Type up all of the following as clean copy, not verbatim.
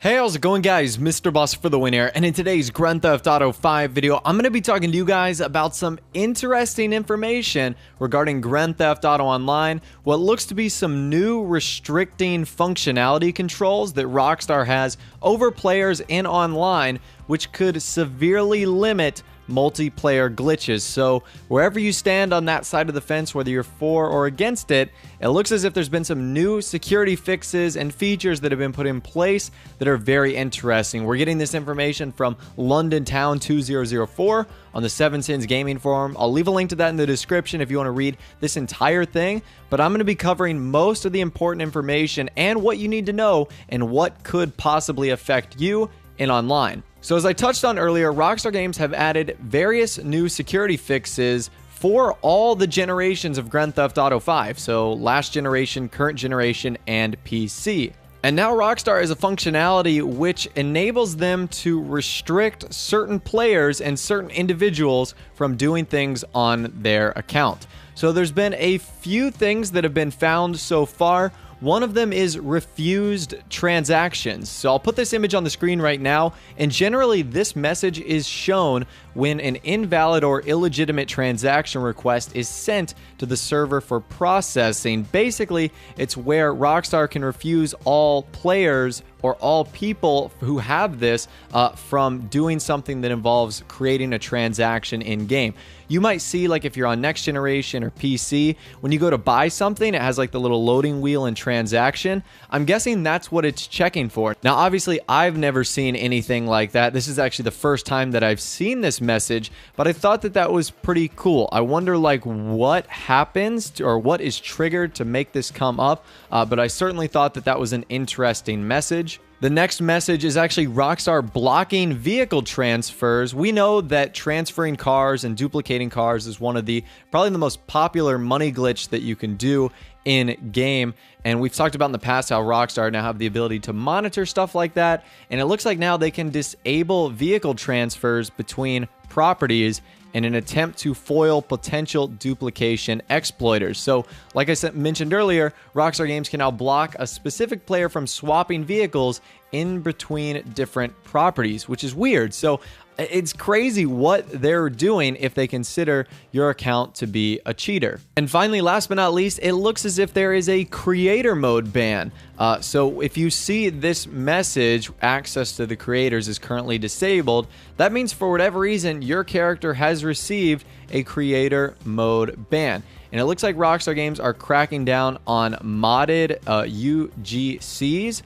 Hey, how's it going, guys? Mr. Boss for the win here, and in today's Grand Theft Auto 5 video, I'm going to be talking to you guys about some interesting information regarding Grand Theft Auto Online, what looks to be some new restricting functionality controls that Rockstar has over players in online, which could severely limit multiplayer glitches. So wherever you stand on that side of the fence, whether you're for or against it, it looks as if there's been some new security fixes and features that have been put in place that are very interesting. We're getting this information from London Town 2004 on the Seven Sins Gaming Forum. I'll leave a link to that in the description if you want to read this entire thing, but I'm going to be covering most of the important information and what you need to know and what could possibly affect you in online. So as I touched on earlier, Rockstar Games have added various new security fixes for all the generations of Grand Theft Auto 5. So last generation, current generation, and PC. And now Rockstar has a functionality which enables them to restrict certain players and certain individuals from doing things on their account. So there's been a few things that have been found so far. One of them is refused transactions. So I'll put this image on the screen right now, and generally this message is shown when an invalid or illegitimate transaction request is sent to the server for processing. Basically, it's where Rockstar can refuse all players or all people who have this from doing something that involves creating a transaction in-game. You might see, like if you're on next generation or PC, when you go to buy something, it has like the little loading wheel and transaction. I'm guessing that's what it's checking for. Now, obviously, I've never seen anything like that. This is actually the first time that I've seen this message, but I thought that that was pretty cool. I wonder like what happens or what is triggered to make this come up, but I certainly thought that that was an interesting message. The next message is actually Rockstar blocking vehicle transfers. We know that transferring cars and duplicating cars is one of the probably the most popular money glitch that you can do in game, and we've talked about in the past how Rockstar now have the ability to monitor stuff like that, and it looks like now they can disable vehicle transfers between properties in an attempt to foil potential duplication exploiters. So, like I mentioned earlier, Rockstar Games can now block a specific player from swapping vehicles in between different properties, which is weird. So, it's crazy what they're doing if they consider your account to be a cheater. And finally, last but not least, it looks as if there is a creator mode ban. So if you see this message, access to the creators is currently disabled, that means for whatever reason, your character has received a creator mode ban. And it looks like Rockstar Games are cracking down on modded UGCs,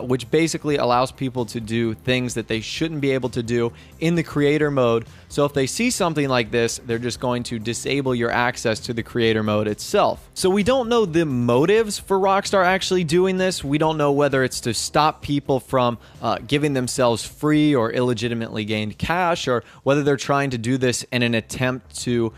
which basically allows people to do things that they shouldn't be able to do in the creator mode. So if they see something like this, they're just going to disable your access to the creator mode itself. So we don't know the motives for Rockstar actually doing this. We don't know whether it's to stop people from giving themselves free or illegitimately gained cash, or whether they're trying to do this in an attempt to,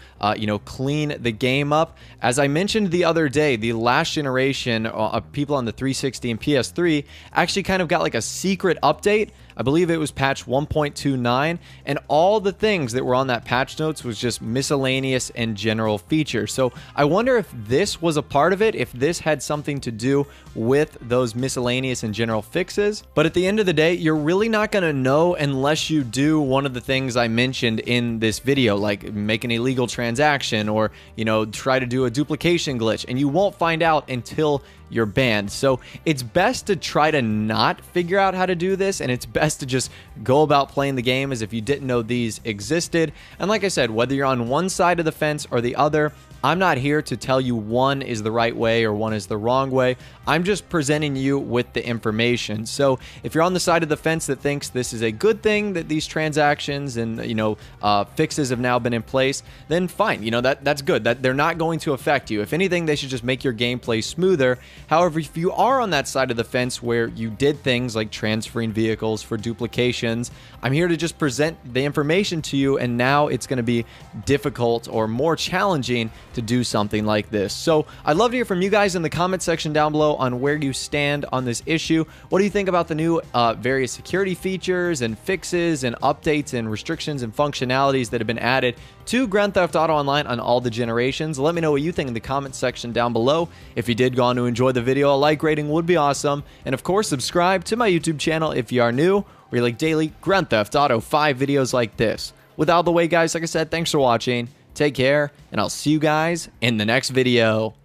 clean the game up. As I mentioned the other day, the last generation of people on the 360 and PS3 actually kind of got like a secret update. I believe it was patch 1.29, and all the things that were on that patch notes was just miscellaneous and general features. So I wonder if this was a part of it, if this had something to do with those miscellaneous and general fixes. But at the end of the day, you're really not going to know unless you do one of the things I mentioned in this video, like make an illegal transaction or, try to do a duplication glitch, and you won't find out until you're banned. So it's best to try to not figure out how to do this, and it's best to just go about playing the game as if you didn't know these existed. And like I said, whether you're on one side of the fence or the other, I'm not here to tell you one is the right way or one is the wrong way. I'm just presenting you with the information. So if you're on the side of the fence that thinks this is a good thing, that these transactions and fixes have now been in place, then fine. That's good. That they're not going to affect you. If anything, they should just make your gameplay smoother. However, if you are on that side of the fence where you did things like transferring vehicles for duplications, I'm here to just present the information to you, and now it's going to be difficult or more challenging to do something like this. So I'd love to hear from you guys in the comment section down below on where you stand on this issue. What do you think about the new various security features and fixes and updates and restrictions and functionalities that have been added to Grand Theft Auto Online on all the generations? Let me know what you think in the comment section down below. If you did go on to enjoy the the video. A like rating would be awesome. And of course, subscribe to my YouTube channel if you are new, where you like daily Grand Theft Auto 5 videos like this. With all the way, guys, like I said, thanks for watching. Take care, and I'll see you guys in the next video.